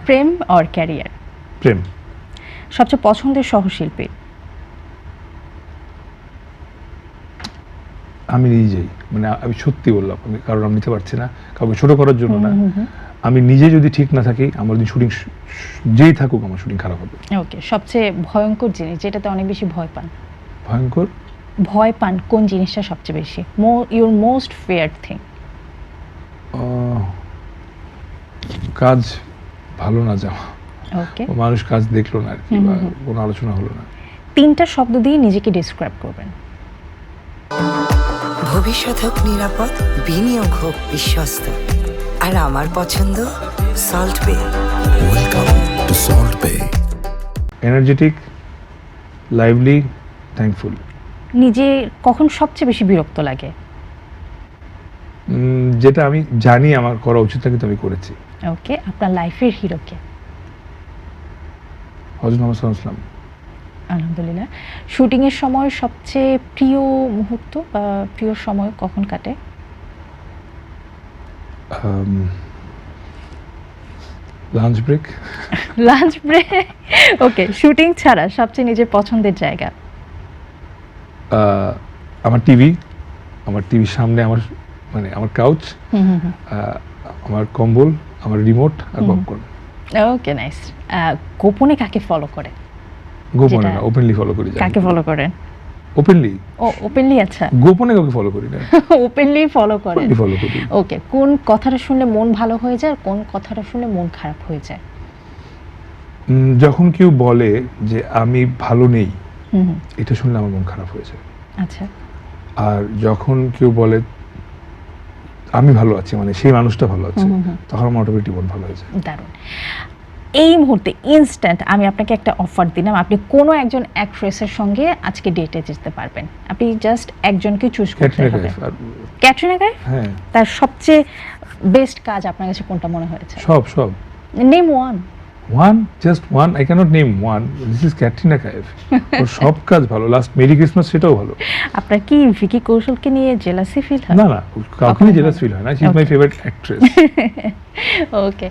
Prem or career? প্রেম। সবচেয়ে পছন্দের সহশিল্পী? আমি নিজেই, মানে আমি সত্যি বললাম, আমি কারণ আমি নিতে পারছি না, কাউকে ছোট করার জন্য না। আমি নিজে যদি ঠিক না থাকি, আমার যদি শুটিং যেই থাকুক, আমার শুটিং খারাপ হবে। ওকে, সবচেয়ে ভয়ঙ্কর জিনিস যেটাতে অনেক বেশি ভয় পান? ভয়ঙ্কর ভয় পান কোন জিনিসটা সবচেয়ে বেশি? Your most feared thing? কাজ ভালো না যাওয়া, ওকে, মানুষ কাজ দেখলো না আর কি, বা কোনো আলোচনা হলো না। 3টা শব্দ দিয়ে নিজেকে ডিসক্রাইব করবেন। ভবিষ্যৎ হোক নিরাপদ, বিনিয়োগ হোক বিশ্বস্ত, আর আমার পছন্দ সল্ট বে। ওয়েলকাম টু সল্ট বে। Energetic, lively, thankful. নিজে কখন সবচেয়ে বেশি বিরক্ত লাগে? যেটা আমি জানি আমার করা উচিত না, কিন্তু আমি করেছি। ওকে, আপনার লাইফের হিরোকে? হযরত মুহাম্মদ সাল্লাল্লাহু আলাইহি ওয়াসাল্লাম। আলহামদুলিল্লাহ। শুটিংয়ের সময় সবচেয়ে প্রিয় মুহূর্ত বা প্রিয় সময় কখন কাটে? Lunch break. Lunch break. Okay, shooting ছাড়া সবচেয়ে নিজের পছন্দের জায়গা? আমার টিভির সামনে আমার, মানে আমার কাউচ, আমার কম্বল, আমার রিমোট আর পপকর্ন। ওকে, নাইস। গোপনে কাকে ফলো করে? গোপনে না, ওপেনলি ফলো করি। কাকে ফলো করেন? ওপেনলি। ও, ওপেনলি। আচ্ছা, গোপনে কাউকে ফলো করি না, ওপেনলি ফলো করেন। ফলো করি। ওকে, কোন কথাটা শুনলে মন ভালো হয়ে যায় আর কোন কথাটা শুনলে মন খারাপ হয়ে যায়? যখন কেউ বলে যে আমি ভালো নেই, এটা শুনলে আমার মন খারাপ হয়ে যায়। আচ্ছা। আর যখন কেউ বলে আমি ভালো আছি, মানে সেই মানুষটা ভালো আছে, তখন আমার অটোমেটিক মন ভালো হয়ে যায়। দারুণ। এই মুহূর্তে ইনস্ট্যান্ট আমি আপনাকে একটা অফার দিলাম, আপনি কোনো একজন অ্যাক্ট্রেসের সঙ্গে আজকে ডেটে যেতে পারবেন। আপনি জাস্ট একজনকে চুজ করতে ক্যাটরিনা হবে। কাইফ। ক্যাটরিনা কাইফ? হ্যাঁ। তার সবচেয়ে বেস্ট কাজ আপনার কাছে কোনটা মনে হয়েছে? সব। Name one. Just one, I can't name one. This is Katrina Kaif. ওর সব কাজ ভালো, লাস্ট মেরি ক্রিসমাস সেটাও ভালো। আপনার কি ভিকি কৌশলকে নিয়ে জেলাসি ফিল হয়? না, কাউকে নিয়ে জেলাস ফিল হয় না। She is my favourite actress. Okay.